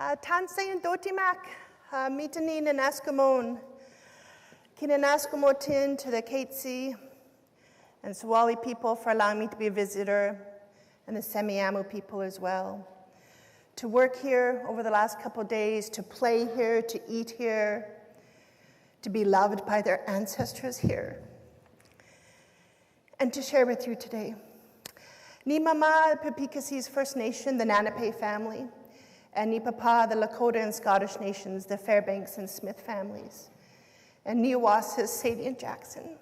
Tansayin dotimak, mitanin and Eskimon, kinan Eskimotin to the Katsi and Swali people for allowing me to be a visitor, and the Semiamu people as well. To work here over the last couple of days, to play here, to eat here, to be loved by their ancestors here, and to share with you today. Ni Mama, Pepikasi's First Nation, the Nanape family, and Ni Papa, the Lakota and Scottish nations, the Fairbanks and Smith families, and Ni Owasis, Sadie and Jackson,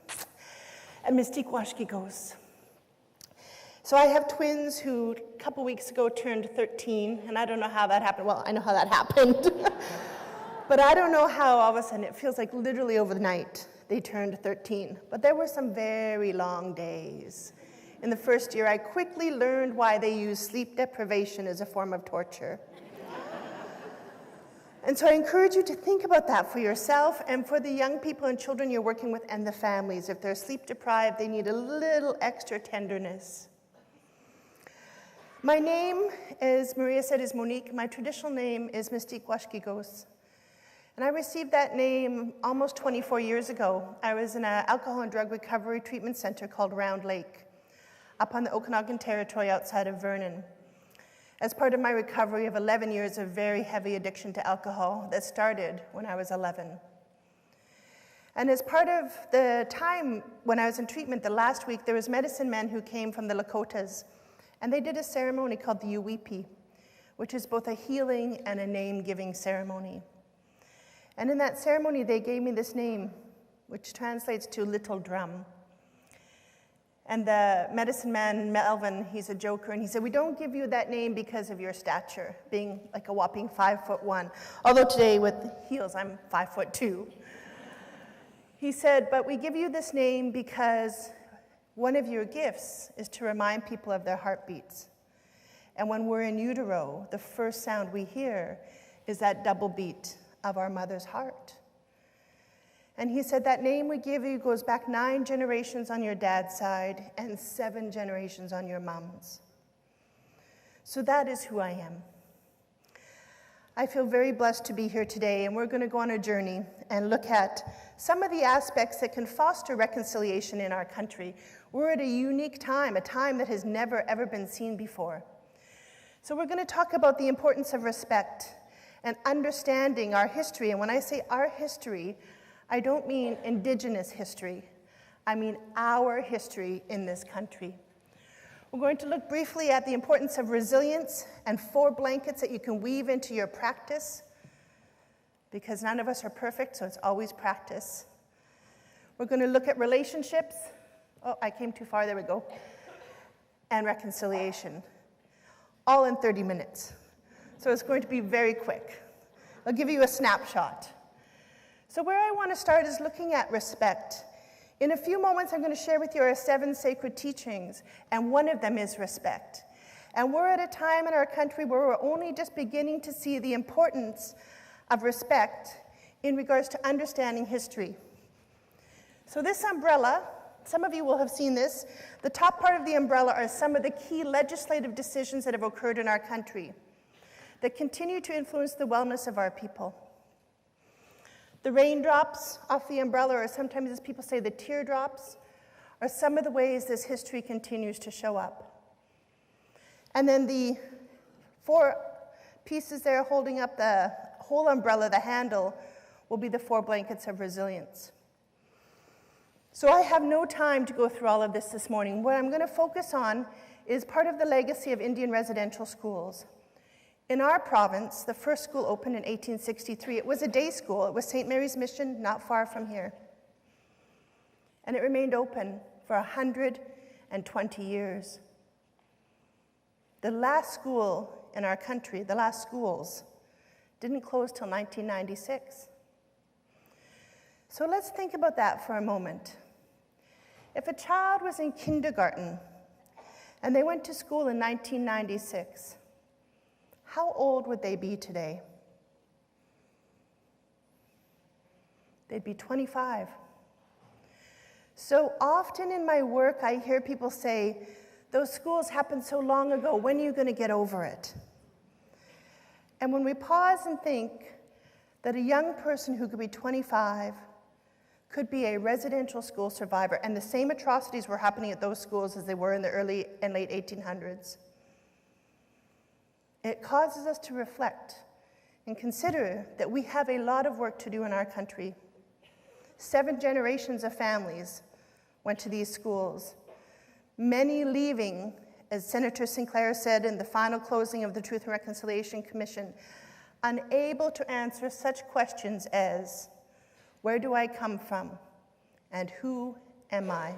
and Mystique Washkigos. So I have twins who a couple weeks ago turned 13, and I don't know how that happened. Well, I know how that happened. But I don't know how all of a sudden, it feels like literally overnight, they turned 13. But there were some very long days. In the first year, I quickly learned why they use sleep deprivation as a form of torture. And so I encourage you to think about that for yourself and for the young people and children you're working with and the families. If they're sleep deprived, they need a little extra tenderness. My name, as Maria said, is Monique. My traditional name is Mystique Washkigos. And I received that name almost 24 years ago. I was in an alcohol and drug recovery treatment center called Round Lake, up on the Okanagan Territory outside of Vernon, as part of my recovery of 11 years of very heavy addiction to alcohol that started when I was 11. And as part of the time when I was in treatment, the last week, there was medicine men who came from the Lakotas, and they did a ceremony called the Uwipi, which is both a healing and a name-giving ceremony. And in that ceremony, they gave me this name, which translates to little drum. And the medicine man, Melvin, he's a joker, and he said, we don't give you that name because of your stature, being like a whopping 5'1". Although today with heels, I'm 5'2". He said, but we give you this name because one of your gifts is to remind people of their heartbeats. And when we're in utero, the first sound we hear is that double beat of our mother's heart. And he said, that name we give you goes back 9 generations on your dad's side and 7 generations on your mom's. So that is who I am. I feel very blessed to be here today, and we're going to go on a journey and look at some of the aspects that can foster reconciliation in our country. We're at a unique time, a time that has never, ever been seen before. So we're going to talk about the importance of respect and understanding our history. And when I say our history, I don't mean indigenous history. I mean our history in this country. We're going to look briefly at the importance of resilience and 4 blankets that you can weave into your practice, because none of us are perfect, so it's always practice. We're going to look at relationships. Oh, I came too far, there we go. And reconciliation, all in 30 minutes. So it's going to be very quick. I'll give you a snapshot. So where I want to start is looking at respect. In a few moments, I'm going to share with you our 7 sacred teachings, and one of them is respect. And we're at a time in our country where we're only just beginning to see the importance of respect in regards to understanding history. So this umbrella, some of you will have seen this. The top part of the umbrella are some of the key legislative decisions that have occurred in our country that continue to influence the wellness of our people. The raindrops off the umbrella, or sometimes as people say, the teardrops, are some of the ways this history continues to show up. And then the 4 pieces there holding up the whole umbrella, the handle, will be the 4 blankets of resilience. So I have no time to go through all of this morning. What I'm going to focus on is part of the legacy of Indian residential schools. In our province, the first school opened in 1863. It was a day school. It was St. Mary's Mission, not far from here. And it remained open for 120 years. The last school in our country, the last schools, didn't close till 1996. So let's think about that for a moment. If a child was in kindergarten and they went to school in 1996, how old would they be today? They'd be 25. So often in my work, I hear people say, those schools happened so long ago, when are you going to get over it? And when we pause and think that a young person who could be 25 could be a residential school survivor, and the same atrocities were happening at those schools as they were in the early and late 1800s, it causes us to reflect and consider that we have a lot of work to do in our country. 7 generations of families went to these schools, many leaving, as Senator Sinclair said in the final closing of the Truth and Reconciliation Commission, unable to answer such questions as, where do I come from, and who am I?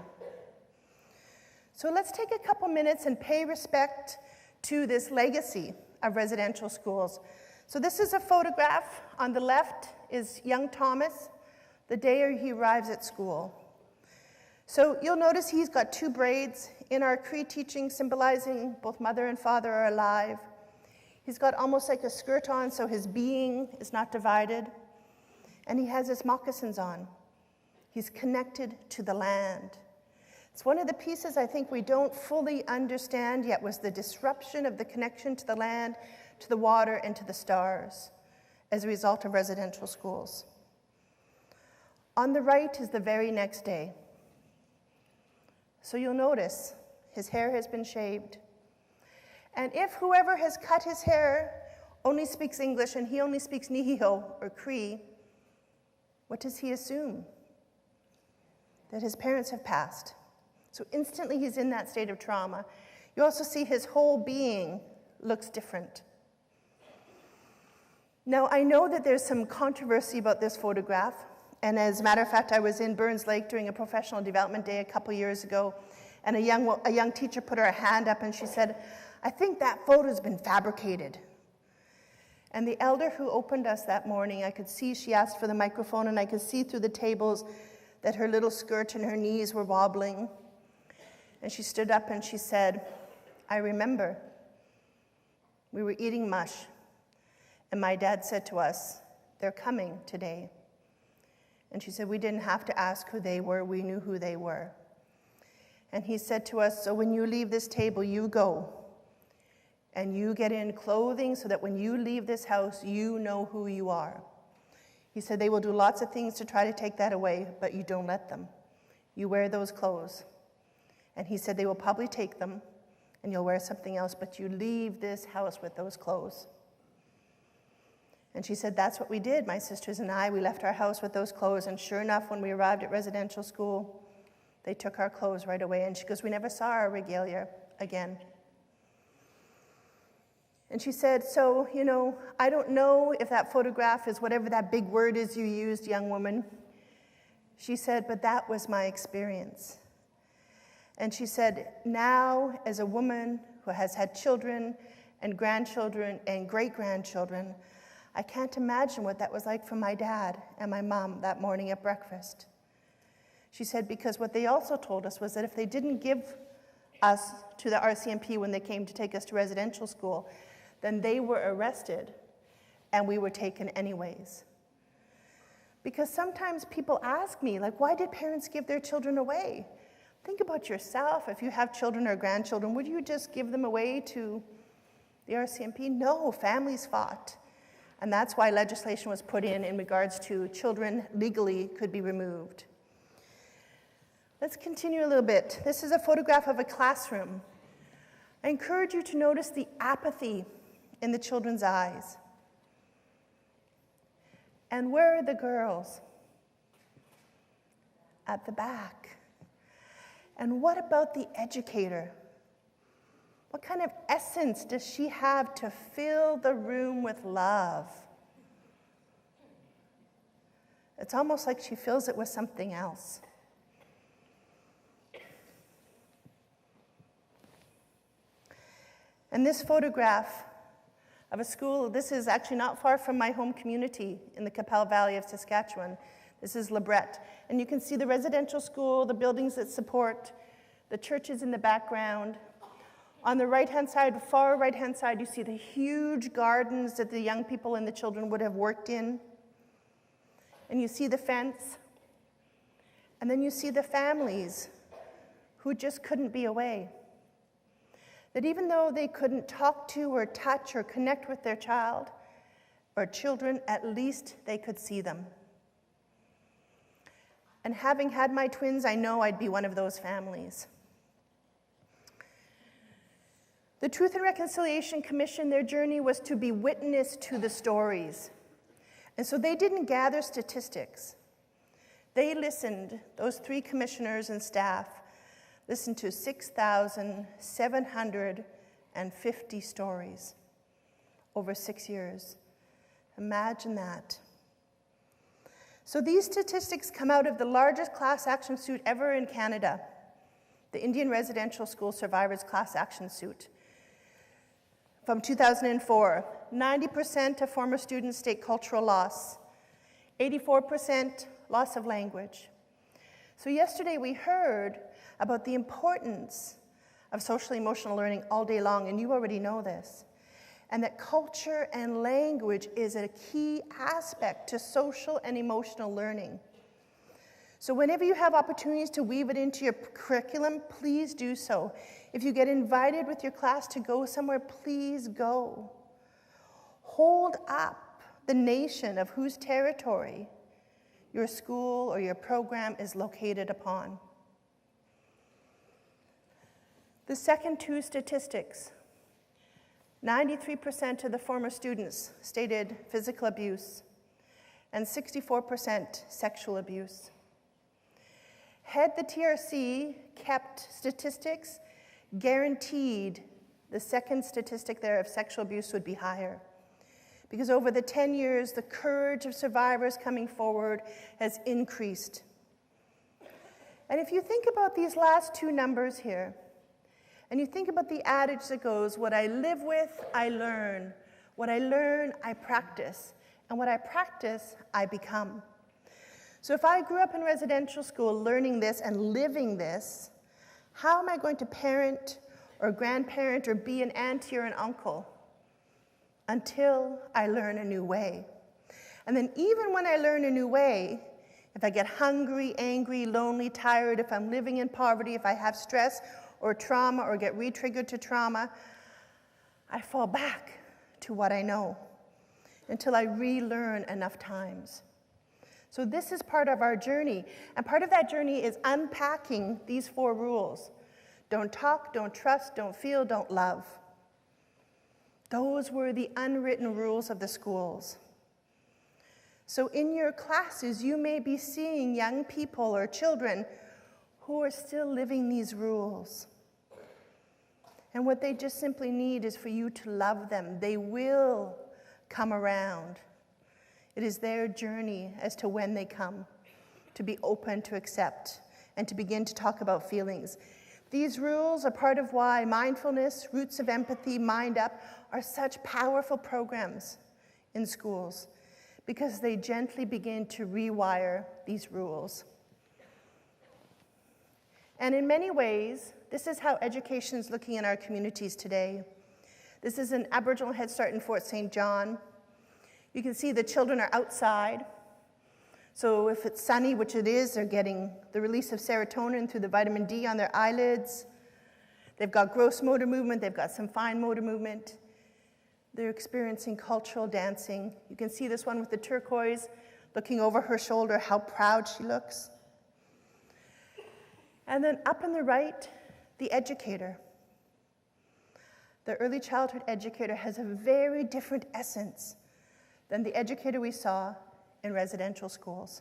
So let's take a couple minutes and pay respect to this legacy of residential schools. So this is a photograph. On the left is young Thomas, the day he arrives at school. So you'll notice he's got 2 braids in our Cree teaching, symbolizing both mother and father are alive. He's got almost like a skirt on, so his being is not divided. And he has his moccasins on. He's connected to the land. It's one of the pieces I think we don't fully understand yet, was the disruption of the connection to the land, to the water, and to the stars as a result of residential schools. On the right is the very next day. So you'll notice his hair has been shaved. And if whoever has cut his hair only speaks English and he only speaks Nihiho or Cree, what does he assume? That his parents have passed. So instantly he's in that state of trauma. You also see his whole being looks different. Now, I know that there's some controversy about this photograph, and as a matter of fact, I was in Burns Lake during a professional development day a couple years ago, and a young teacher put her hand up and she said, I think that photo's been fabricated. And the elder who opened us that morning, I could see she asked for the microphone, and I could see through the tables that her little skirt and her knees were wobbling. And she stood up and she said, I remember. We were eating mush, and my dad said to us, they're coming today. And she said, we didn't have to ask who they were, we knew who they were. And he said to us, so when you leave this table, you go, and you get in clothing so that when you leave this house, you know who you are. He said they will do lots of things to try to take that away, but you don't let them. You wear those clothes. And he said they will probably take them, and you'll wear something else, but you leave this house with those clothes. And she said, that's what we did, my sisters and I. We left our house with those clothes, and sure enough, when we arrived at residential school, they took our clothes right away. And she goes, we never saw our regalia again. And she said, so, I don't know if that photograph is whatever that big word is you used, young woman. She said, but that was my experience. And she said, now, as a woman who has had children and grandchildren and great-grandchildren, I can't imagine what that was like for my dad and my mom that morning at breakfast. She said, because what they also told us was that if they didn't give us to the RCMP when they came to take us to residential school, then they were arrested and we were taken anyways. Because sometimes people ask me, why did parents give their children away? Think about yourself. If you have children or grandchildren, would you just give them away to the RCMP? No, families fought. And that's why legislation was put in regards to children legally could be removed. Let's continue a little bit. This is a photograph of a classroom. I encourage you to notice the apathy in the children's eyes. And where are the girls? At the back. And what about the educator? What kind of essence does she have to fill the room with love? It's almost like she fills it with something else. And this photograph of a school, this is actually not far from my home community in the Qu'Appelle Valley of Saskatchewan. This is Lebret. And you can see the residential school, the buildings that support, the churches in the background. On the right-hand side, far right-hand side, you see the huge gardens that the young people and the children would have worked in. And you see the fence. And then you see the families who just couldn't be away. That even though they couldn't talk to or touch or connect with their child, or children, at least they could see them. And having had my twins, I know I'd be one of those families. The Truth and Reconciliation Commission, their journey was to be witness to the stories. And so they didn't gather statistics. They listened, those 3 commissioners and staff, listened to 6,750 stories over 6 years. Imagine that. So these statistics come out of the largest class action suit ever in Canada, the Indian Residential School Survivors Class Action Suit. From 2004, 90% of former students state cultural loss, 84% loss of language. So yesterday we heard about the importance of social emotional learning all day long, and you already know this, and that culture and language is a key aspect to social and emotional learning. So whenever you have opportunities to weave it into your curriculum, please do so. If you get invited with your class to go somewhere, please go. Hold up the nation of whose territory your school or your program is located upon. The second 2 statistics, 93% of the former students stated physical abuse and 64% sexual abuse. Had the TRC kept statistics, guaranteed the second statistic there of sexual abuse would be higher. Because over the 10 years, the courage of survivors coming forward has increased. And if you think about these last 2 numbers here, and you think about the adage that goes, what I live with, I learn. What I learn, I practice. And what I practice, I become. So if I grew up in residential school learning this and living this, how am I going to parent or grandparent or be an auntie or an uncle until I learn a new way? And then even when I learn a new way, if I get hungry, angry, lonely, tired, if I'm living in poverty, if I have stress or trauma or get re-triggered to trauma, I fall back to what I know until I relearn enough times. So this is part of our journey, and part of that journey is unpacking these 4 rules. Don't talk, don't trust, don't feel, don't love. Those were the unwritten rules of the schools. So in your classes, you may be seeing young people or children who are still living these rules. And what they just simply need is for you to love them. They will come around. It is their journey as to when they come, to be open to accept and to begin to talk about feelings. These rules are part of why mindfulness, roots of empathy, Mind Up are such powerful programs in schools, because they gently begin to rewire these rules. And in many ways, this is how education is looking in our communities today. This is an Aboriginal Head Start in Fort St. John. You can see the children are outside. So if it's sunny, which it is, they're getting the release of serotonin through the vitamin D on their eyelids. They've got gross motor movement. They've got some fine motor movement. They're experiencing cultural dancing. You can see this one with the turquoise looking over her shoulder, how proud she looks. And then up on the right, the educator. The early childhood educator has a very different essence than the educator we saw in residential schools.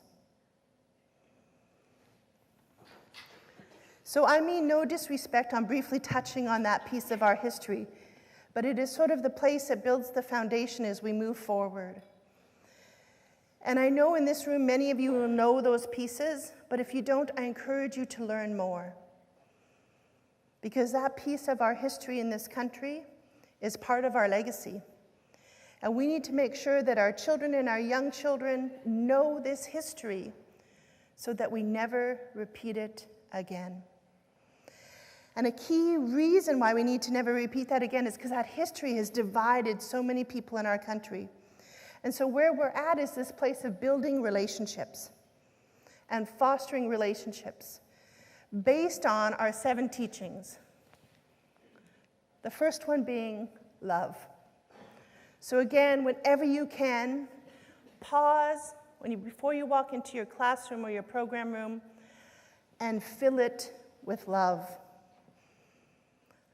So I mean no disrespect on briefly touching on that piece of our history, but it is sort of the place that builds the foundation as we move forward. And I know in this room many of you will know those pieces, but if you don't, I encourage you to learn more. Because that piece of our history in this country is part of our legacy. And we need to make sure that our children and our young children know this history so that we never repeat it again. And a key reason why we need to never repeat that again is because that history has divided so many people in our country. And so where we're at is this place of building relationships and fostering relationships based on our 7 teachings. The first one being love. So again, whenever you can, pause before you walk into your classroom or your program room and fill it with love.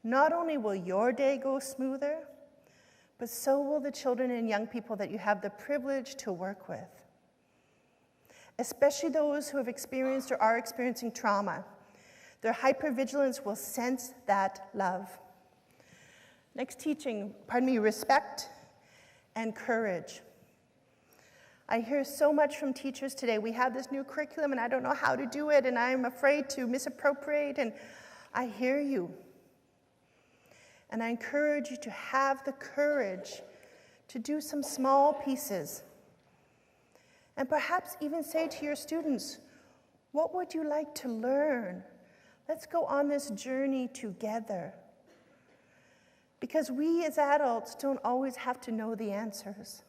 Not only will your day go smoother, but so will the children and young people that you have the privilege to work with, especially those who have experienced or are experiencing trauma. Their hypervigilance will sense that love. Next teaching, respect and courage. I hear so much from teachers today. We have this new curriculum and I don't know how to do it and I'm afraid to misappropriate, and I hear you. And I encourage you to have the courage to do some small pieces. And perhaps even say to your students, what would you like to learn? Let's go on this journey together. Because we as adults don't always have to know the answers.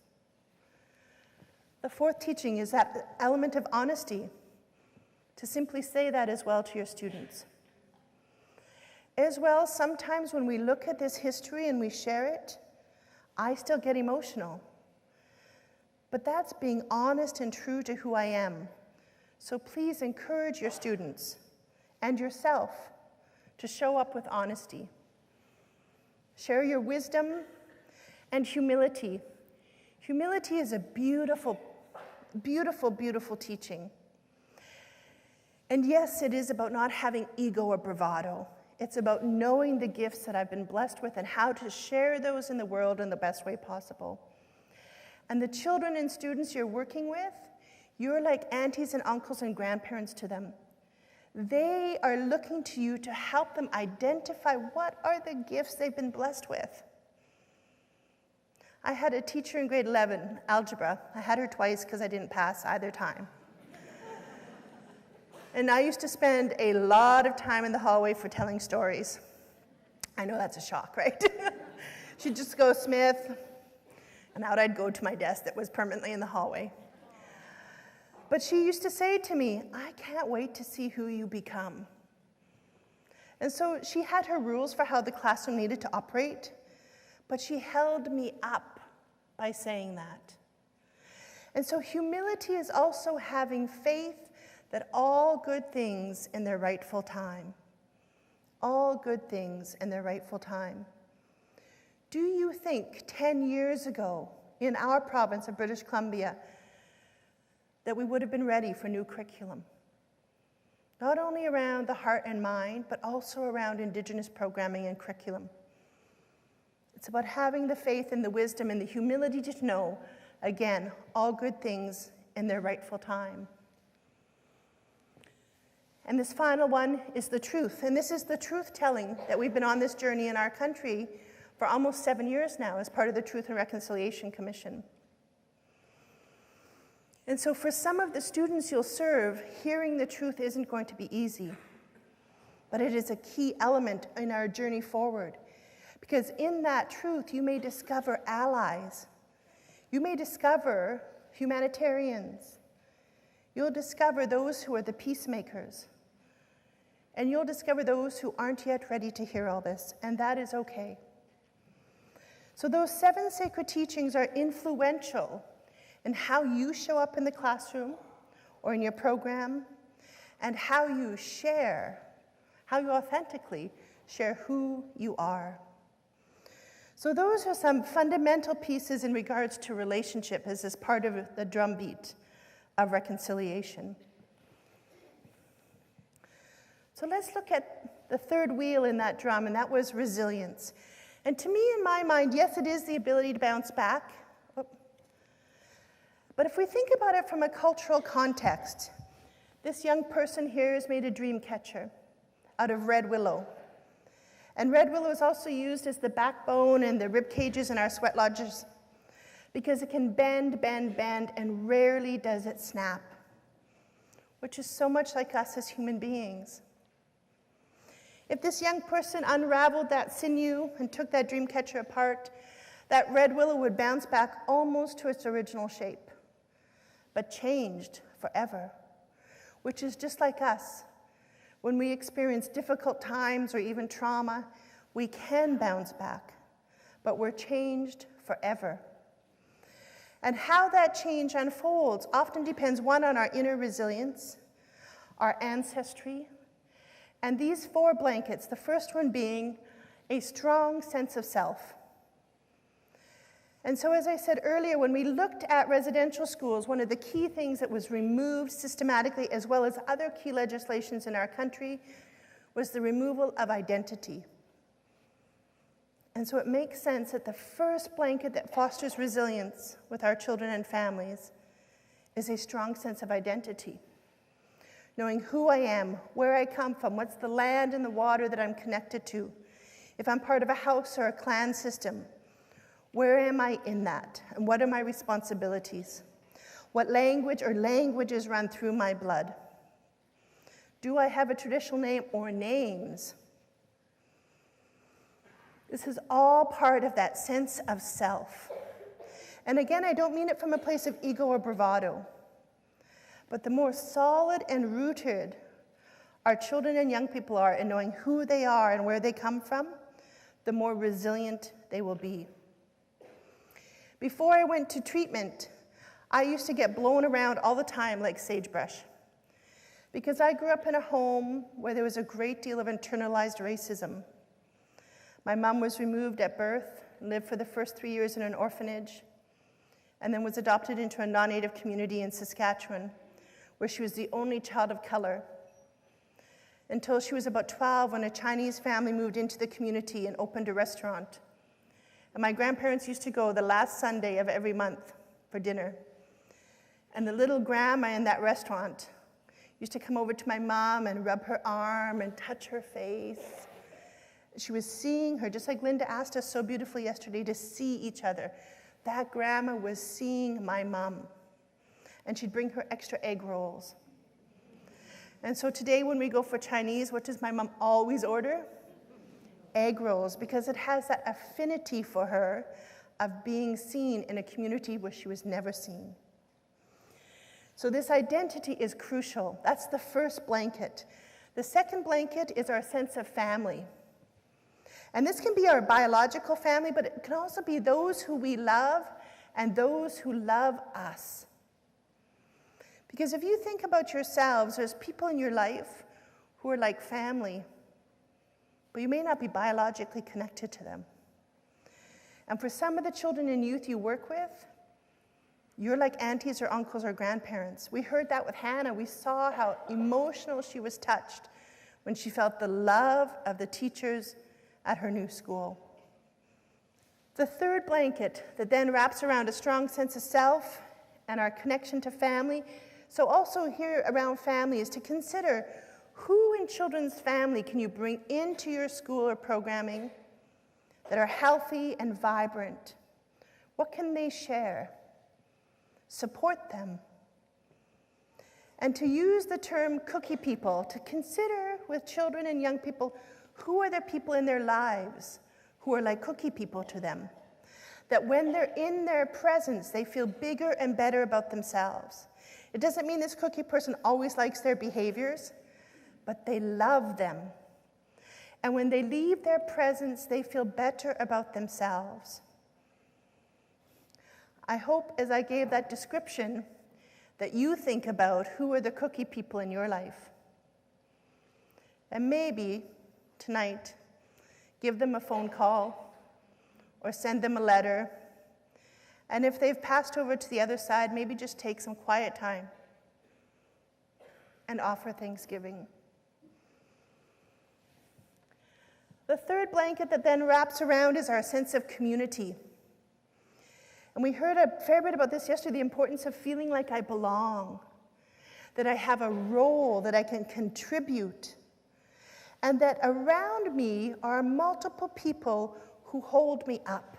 The fourth teaching is that element of honesty, to simply say that as well to your students. As well, sometimes when we look at this history and we share it, I still get emotional. But that's being honest and true to who I am. So please encourage your students and yourself to show up with honesty. Share your wisdom and humility. Humility is a beautiful, beautiful, beautiful teaching. And yes, it is about not having ego or bravado. It's about knowing the gifts that I've been blessed with and how to share those in the world in the best way possible. And the children and students you're working with, you're like aunties and uncles and grandparents to them. They are looking to you to help them identify what are the gifts they've been blessed with. I had a teacher in grade 11, algebra. I had her twice because I didn't pass either time. And I used to spend a lot of time in the hallway for telling stories. I know that's a shock, right? She'd just go, Smith, and out I'd go to my desk that was permanently in the hallway. But she used to say to me, I can't wait to see who you become. And so she had her rules for how the classroom needed to operate, but she held me up by saying that. And so humility is also having faith that all good things in their rightful time. All good things in their rightful time. Do you think 10 years ago in our province of British Columbia that we would have been ready for new curriculum? Not only around the heart and mind, but also around indigenous programming and curriculum. It's about having the faith and the wisdom and the humility to know, again, all good things in their rightful time. And this final one is the truth. And this is the truth-telling that we've been on this journey in our country for almost 7 years now as part of the Truth and Reconciliation Commission. And so for some of the students you'll serve, hearing the truth isn't going to be easy. But it is a key element in our journey forward. Because in that truth, you may discover allies. You may discover humanitarians. You'll discover those who are the peacemakers. And you'll discover those who aren't yet ready to hear all this, and that is okay. So those 7 sacred teachings are influential in how you show up in the classroom or in your program, and how you share, how you authentically share who you are. So those are some fundamental pieces in regards to relationship as this part of the drumbeat of reconciliation. So let's look at the third wheel in that drum, and that was resilience. And to me, in my mind, yes, it is the ability to bounce back. But if we think about it from a cultural context, this young person here has made a dream catcher out of red willow. And red willow is also used as the backbone and the rib cages in our sweat lodges because it can bend, bend, bend, and rarely does it snap, which is so much like us as human beings. If this young person unraveled that sinew and took that dream catcher apart, that red willow would bounce back almost to its original shape, but changed forever, which is just like us. When we experience difficult times or even trauma, we can bounce back, but we're changed forever. And how that change unfolds often depends, one, on our inner resilience, our ancestry, and these 4 blankets, the first one being a strong sense of self. And so, as I said earlier, when we looked at residential schools, one of the key things that was removed systematically, as well as other key legislations in our country, was the removal of identity. And so it makes sense that the first blanket that fosters resilience with our children and families is a strong sense of identity. Knowing who I am, where I come from, what's the land and the water that I'm connected to, if I'm part of a house or a clan system, where am I in that, and what are my responsibilities? What language or languages run through my blood? Do I have a traditional name or names? This is all part of that sense of self. And again, I don't mean it from a place of ego or bravado, but the more solid and rooted our children and young people are in knowing who they are and where they come from, the more resilient they will be. Before I went to treatment, I used to get blown around all the time like sagebrush, because I grew up in a home where there was a great deal of internalized racism. My mom was removed at birth, lived for the first 3 years in an orphanage, and then was adopted into a non-Native community in Saskatchewan, where she was the only child of color, until she was about 12 when a Chinese family moved into the community and opened a restaurant. And my grandparents used to go the last Sunday of every month for dinner. And the little grandma in that restaurant used to come over to my mom and rub her arm and touch her face. She was seeing her, just like Linda asked us so beautifully yesterday, to see each other. That grandma was seeing my mom. And she'd bring her extra egg rolls. And so today when we go for Chinese, what does my mom always order? Egg rolls, because it has that affinity for her of being seen in a community where she was never seen. So this identity is crucial. That's the first blanket. The second blanket is our sense of family. And this can be our biological family, but it can also be those who we love and those who love us. Because if you think about yourselves, there's people in your life who are like family, but you may not be biologically connected to them. And for some of the children and youth you work with, you're like aunties or uncles or grandparents. We heard that with Hannah. We saw how emotional she was touched when she felt the love of the teachers at her new school. The third blanket that then wraps around a strong sense of self and our connection to family, so also here around family, is to consider who in children's family can you bring into your school or programming that are healthy and vibrant? What can they share? Support them. And to use the term cookie people, to consider with children and young people, who are the people in their lives who are like cookie people to them? That when they're in their presence, they feel bigger and better about themselves. It doesn't mean this cookie person always likes their behaviors, but they love them. And when they leave their presence, they feel better about themselves. I hope as I gave that description that you think about who are the cookie people in your life. And maybe tonight, give them a phone call or send them a letter. And if they've passed over to the other side, maybe just take some quiet time and offer Thanksgiving. The third blanket that then wraps around is our sense of community. And we heard a fair bit about this yesterday, the importance of feeling like I belong, that I have a role, that I can contribute, and that around me are multiple people who hold me up.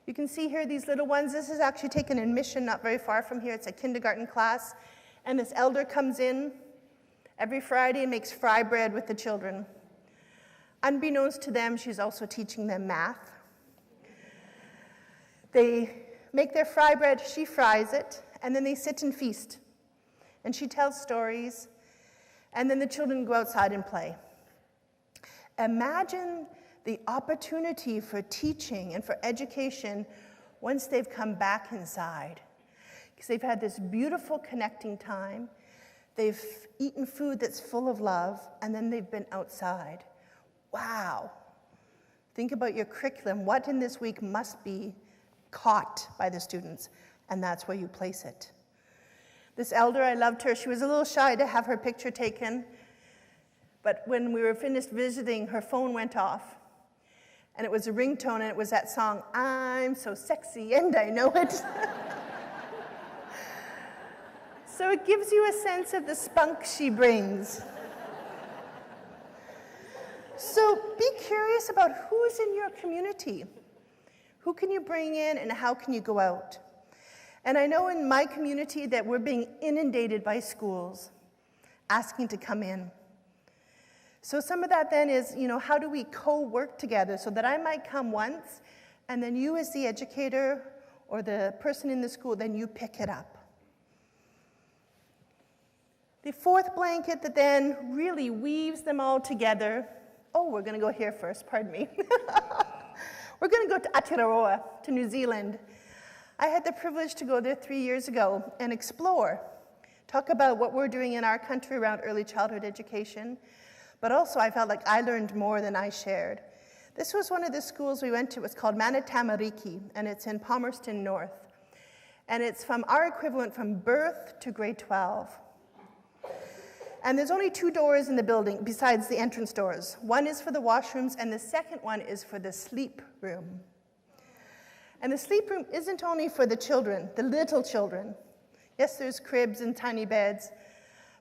You can see here these little ones. This is actually taken in Mission, not very far from here. It's a kindergarten class, and this elder comes in every Friday and makes fry bread with the children. Unbeknownst to them, she's also teaching them math. They make their fry bread, she fries it, and then they sit and feast. And she tells stories, and then the children go outside and play. Imagine the opportunity for teaching and for education once they've come back inside. Because they've had this beautiful connecting time, they've eaten food that's full of love, and then they've been outside. Wow. Think about your curriculum. What in this week must be caught by the students? And that's where you place it. This elder, I loved her. She was a little shy to have her picture taken. But when we were finished visiting, her phone went off. And it was a ringtone, and it was that song, "I'm so sexy and I know it." So it gives you a sense of the spunk she brings. So be curious about who's in your community. Who can you bring in and how can you go out? And I know in my community that we're being inundated by schools asking to come in. So some of that then is, how do we co-work together so that I might come once and then you as the educator or the person in the school, then you pick it up. The fourth blanket that then really weaves them all together. Oh, we're going to go here first, pardon me. We're going to go to Aotearoa, to New Zealand. I had the privilege to go there 3 years ago and explore, talk about what we're doing in our country around early childhood education, but also I felt like I learned more than I shared. This was one of the schools we went to. It was called Manatamariki, and it's in Palmerston North. And it's from our equivalent from birth to grade 12. And there's only 2 doors in the building besides the entrance doors. One is for the washrooms, and the second one is for the sleep room. And the sleep room isn't only for the children, the little children. Yes, there's cribs and tiny beds,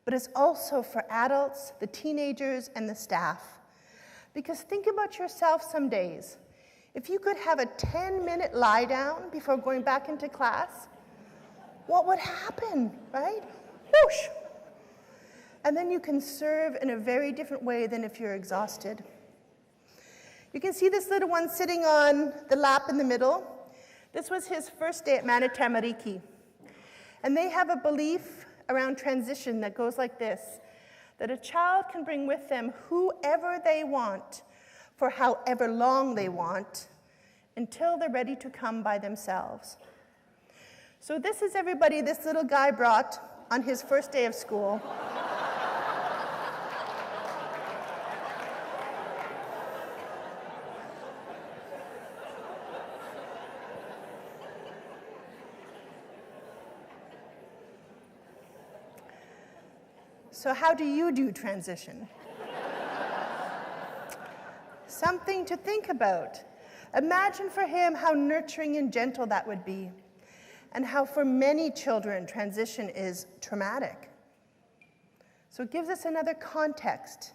but it's also for adults, the teenagers, and the staff. Because think about yourself some days. If you could have a 10-minute lie down before going back into class, what would happen, right? Whoosh! And then you can serve in a very different way than if you're exhausted. You can see this little one sitting on the lap in the middle. This was his first day at Manatamariki. And they have a belief around transition that goes like this, that a child can bring with them whoever they want for however long they want until they're ready to come by themselves. So this is everybody this little guy brought on his first day of school. So how do you do transition? Something to think about. Imagine for him how nurturing and gentle that would be, and how for many children transition is traumatic. So it gives us another context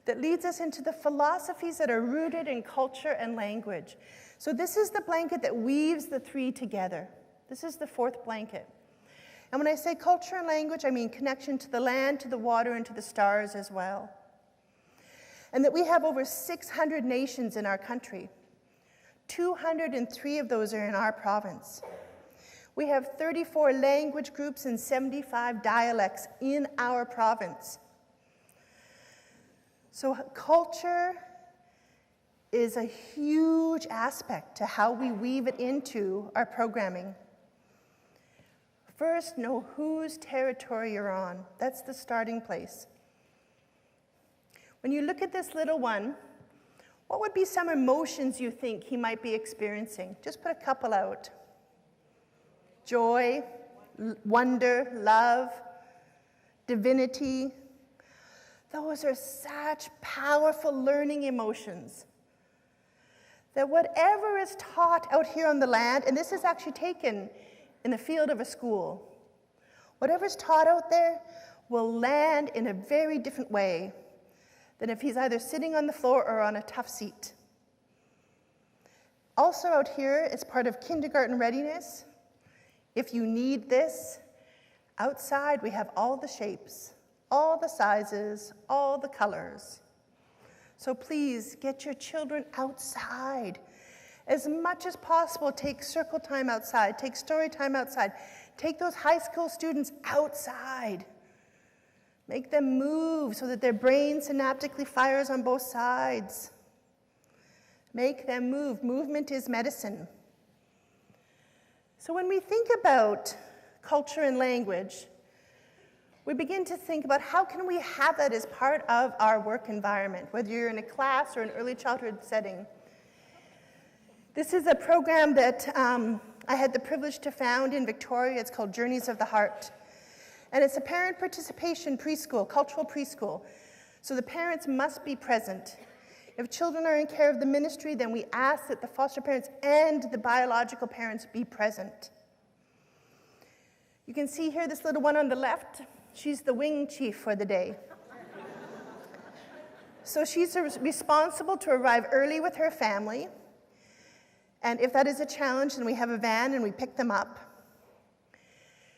that leads us into the philosophies that are rooted in culture and language. So this is the blanket that weaves the 3 together. This is the 4th blanket. And when I say culture and language, I mean connection to the land, to the water, and to the stars as well. And that we have over 600 nations in our country. 203 of those are in our province. We have 34 language groups and 75 dialects in our province. So culture is a huge aspect to how we weave it into our programming. First, know whose territory you're on. That's the starting place. When you look at this little one, what would be some emotions you think he might be experiencing? Just put a couple out. Joy, wonder, love, divinity. Those are such powerful learning emotions. That whatever is taught out here on the land, and this is actually taken in the field of a school, whatever's taught out there will land in a very different way than if he's either sitting on the floor or on a tough seat. Also out here, as part of kindergarten readiness, if you need this, outside we have all the shapes, all the sizes, all the colors. So please get your children outside. As much as possible, take circle time outside, take story time outside, take those high school students outside. Make them move so that their brain synaptically fires on both sides. Make them move. Movement is medicine. So when we think about culture and language, we begin to think about how can we have that as part of our work environment, whether you're in a class or an early childhood setting. This is a program that I had the privilege to found in Victoria. It's called Journeys of the Heart. And it's a parent participation preschool, cultural preschool. So the parents must be present. If children are in care of the ministry, then we ask that the foster parents and the biological parents be present. You can see here this little one on the left. She's the wing chief for the day. So she's responsible to arrive early with her family. And if that is a challenge, then we have a van and we pick them up.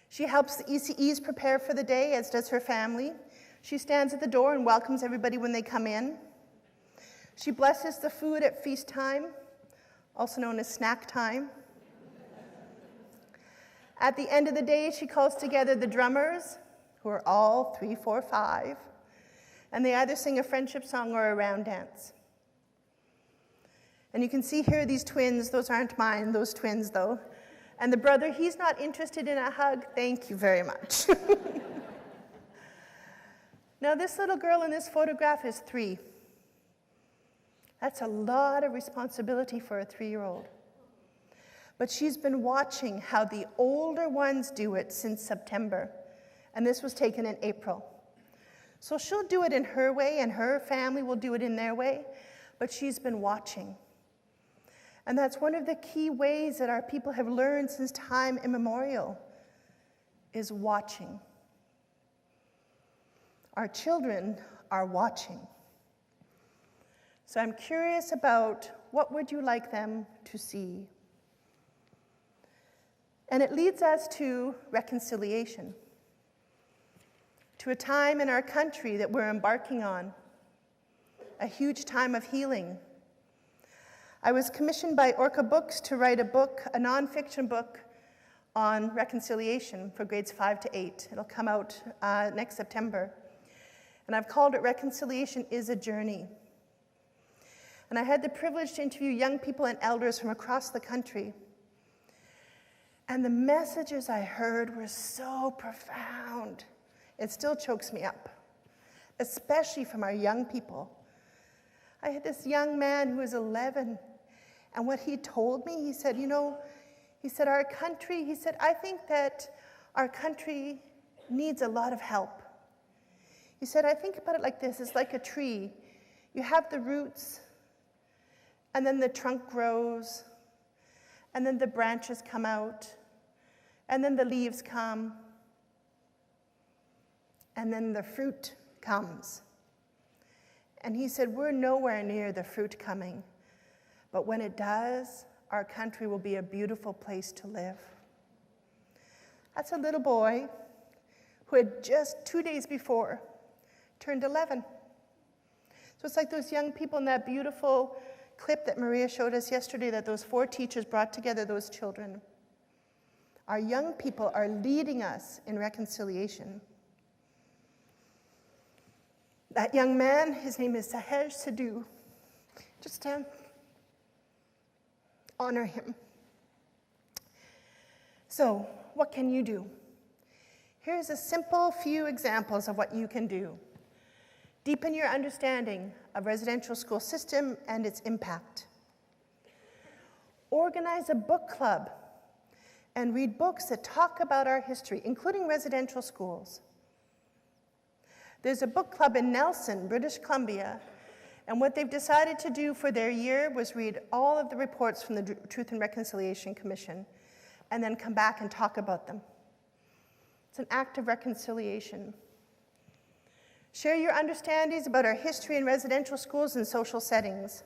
She helps the ECEs prepare for the day, as does her family. She stands at the door and welcomes everybody when they come in. She blesses the food at feast time, also known as snack time. At the end of the day, she calls together the drummers, who are all 3, 4, 5, and they either sing a friendship song or a round dance. And you can see here these twins. Those aren't mine, those twins, though. And the brother, he's not interested in a hug. Thank you very much. Now, this little girl in this photograph is 3. That's a lot of responsibility for a 3-year-old. But she's been watching how the older ones do it since September. And this was taken in April. So she'll do it in her way, and her family will do it in their way. But she's been watching. And that's one of the key ways that our people have learned since time immemorial, is watching. Our children are watching. So I'm curious about what would you like them to see? And it leads us to reconciliation, to a time in our country that we're embarking on, a huge time of healing. I was commissioned by Orca Books to write a book, a nonfiction book on reconciliation for grades 5 to 8. It'll come out next September. And I've called it Reconciliation is a Journey. And I had the privilege to interview young people and elders from across the country. And the messages I heard were so profound. It still chokes me up, especially from our young people. I had this young man who was 11, and what he told me, he said, our country, I think that our country needs a lot of help. He said, I think about it like this, it's like a tree. You have the roots, and then the trunk grows, and then the branches come out, and then the leaves come, and then the fruit comes. And he said, we're nowhere near the fruit coming, but when it does, our country will be a beautiful place to live. That's a little boy who had just 2 days before turned 11. So it's like those young people in that beautiful clip that Maria showed us yesterday, that those 4 teachers brought together those children. Our young people are leading us in reconciliation. That young man, his name is Sahej Sidhu. Just honor him. So, what can you do? Here's a simple few examples of what you can do. Deepen your understanding of residential school system and its impact. Organize a book club and read books that talk about our history, including residential schools. There's a book club in Nelson, British Columbia, and what they've decided to do for their year was read all of the reports from the Truth and Reconciliation Commission and then come back and talk about them. It's an act of reconciliation. Share your understandings about our history in residential schools and social settings.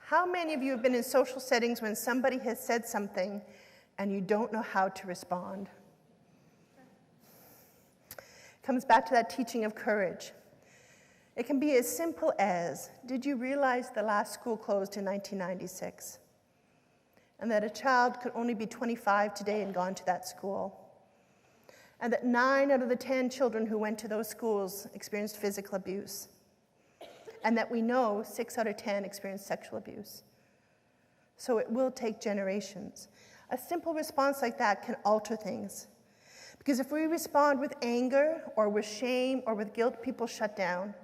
How many of you have been in social settings when somebody has said something and you don't know how to respond? Comes back to that teaching of courage. It can be as simple as, did you realize the last school closed in 1996? And that a child could only be 25 today and gone to that school? And that 9 out of the 10 children who went to those schools experienced physical abuse? And that we know 6 out of 10 experienced sexual abuse? So it will take generations. A simple response like that can alter things. Because if we respond with anger or with shame or with guilt, people shut down.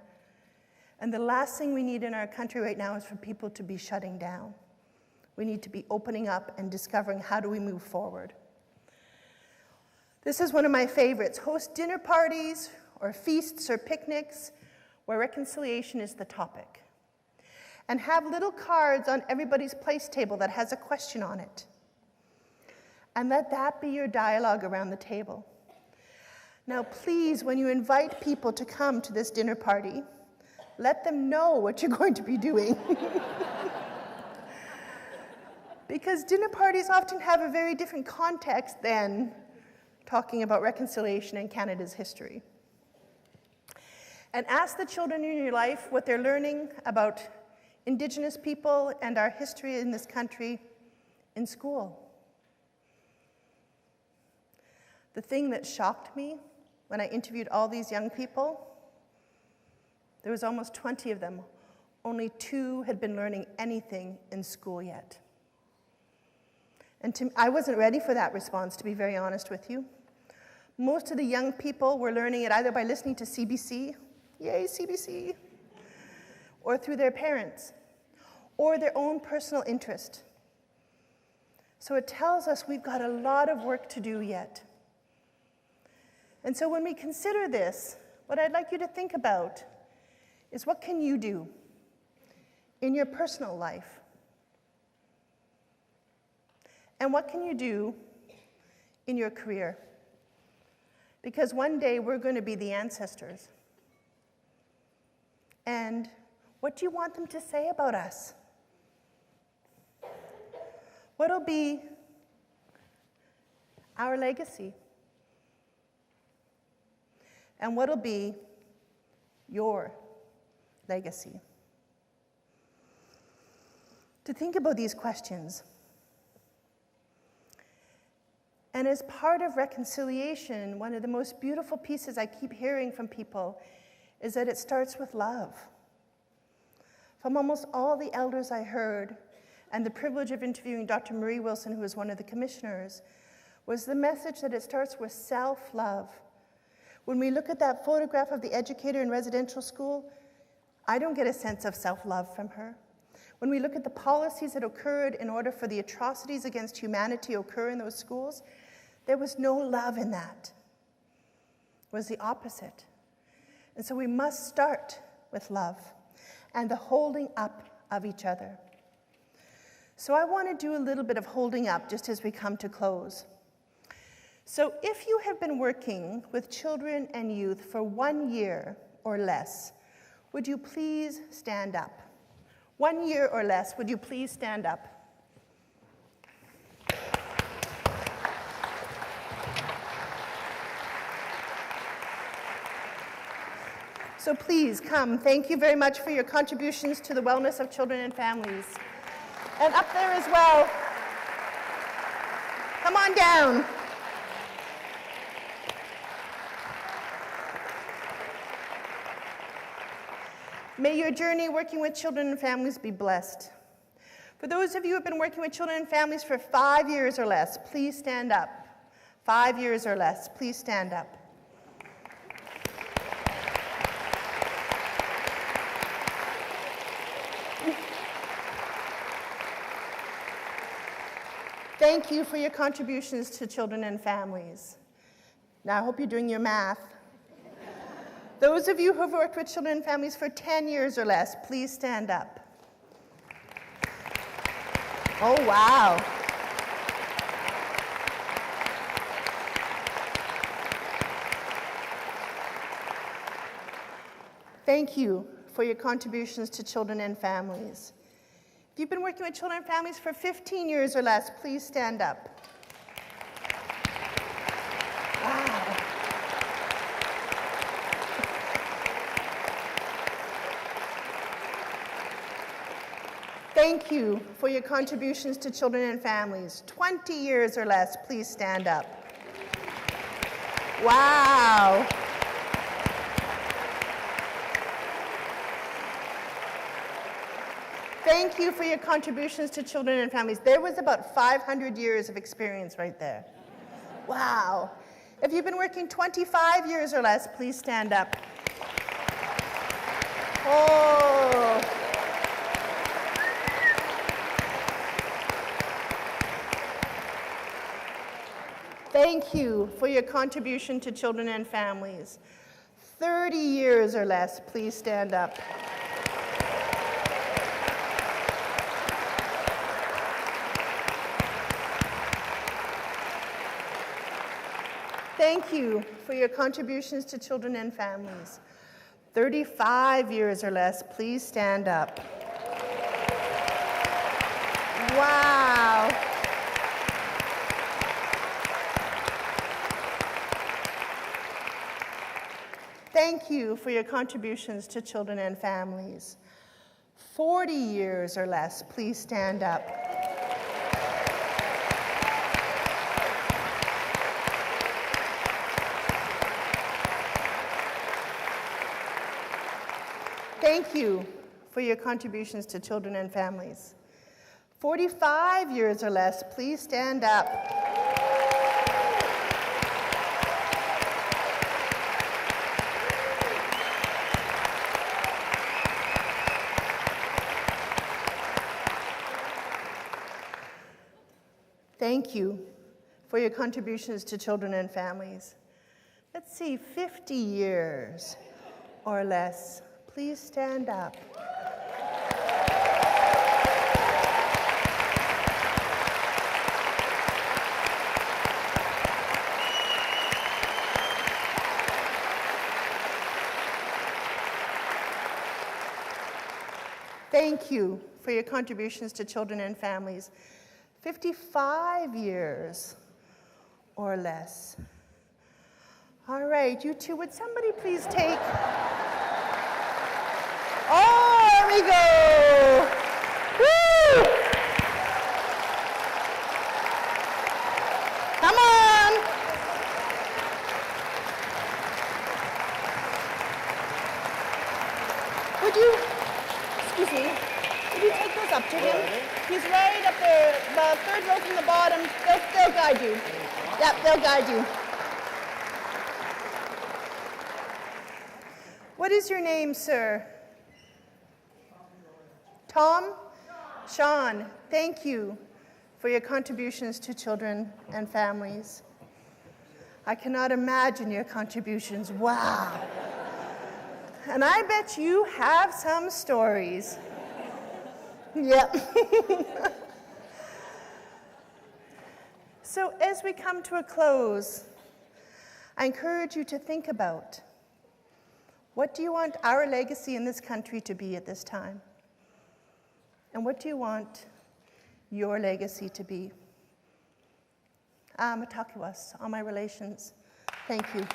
And the last thing we need in our country right now is for people to be shutting down. We need to be opening up and discovering how do we move forward. This is one of my favorites. Host dinner parties or feasts or picnics where reconciliation is the topic. And have little cards on everybody's place table that has a question on it. And let that be your dialogue around the table. Now, please, when you invite people to come to this dinner party, let them know what you're going to be doing. Because dinner parties often have a very different context than talking about reconciliation in Canada's history. And ask the children in your life what they're learning about Indigenous people and our history in this country in school. The thing that shocked me when I interviewed all these young people, there was almost 20 of them. Only 2 had been learning anything in school yet. And I wasn't ready for that response, to be very honest with you. Most of the young people were learning it either by listening to CBC, yay CBC, or through their parents, or their own personal interest. So it tells us we've got a lot of work to do yet. And so when we consider this, what I'd like you to think about is what can you do in your personal life? And what can you do in your career? Because one day we're going to be the ancestors. And what do you want them to say about us? What'll be our legacy? And what'll be your legacy? To think about these questions. And as part of reconciliation, one of the most beautiful pieces I keep hearing from people is that it starts with love. From almost all the elders I heard, and the privilege of interviewing Dr. Marie Wilson, who was one of the commissioners, was the message that it starts with self-love. When we look at that photograph of the educator in residential school, I don't get a sense of self-love from her. When we look at the policies that occurred in order for the atrocities against humanity to occur in those schools, there was no love in that. It was the opposite. And so we must start with love and the holding up of each other. So I want to do a little bit of holding up just as we come to close. So if you have been working with children and youth for 1 year or less, would you please stand up? 1 year or less, would you please stand up? So please come. Thank you very much for your contributions to the wellness of children and families. And up there as well. Come on down. May your journey working with children and families be blessed. For those of you who have been working with children and families for 5 years or less, please stand up. 5 years or less, please stand up. Thank you for your contributions to children and families. Now, I hope you're doing your math. Those of you who have worked with children and families for 10 years or less, please stand up. Oh, wow. Thank you for your contributions to children and families. If you've been working with children and families for 15 years or less, please stand up. Wow. Thank you for your contributions to children and families. 20 years or less, please stand up. Wow. Thank you for your contributions to children and families. There was about 500 years of experience right there. Wow. If you've been working 25 years or less, please stand up. Oh. Thank you for your contribution to children and families. 30 years or less, please stand up. Thank you for your contributions to children and families. 35 years or less, please stand up. Wow. Thank you for your contributions to children and families. 40 years or less, please stand up. Thank you for your contributions to children and families. 45 years or less, please stand up. Thank you for your contributions to children and families. Let's see, 50 years or less. Please stand up. Thank you for your contributions to children and families. 55 years or less. All right, you two, would somebody please take... Oh, there we go! Woo! Come on! Would you, excuse me, would you take those up to him? He's right up there, the third row from the bottom. They'll guide you. Yep, they'll guide you. What is your name, sir? Tom? Sean, thank you for your contributions to children and families. I cannot imagine your contributions. Wow. And I bet you have some stories. Yep. So as we come to a close, I encourage you to think about, what do you want our legacy in this country to be at this time? And what do you want your legacy to be? Matakiwas, all my relations, thank you.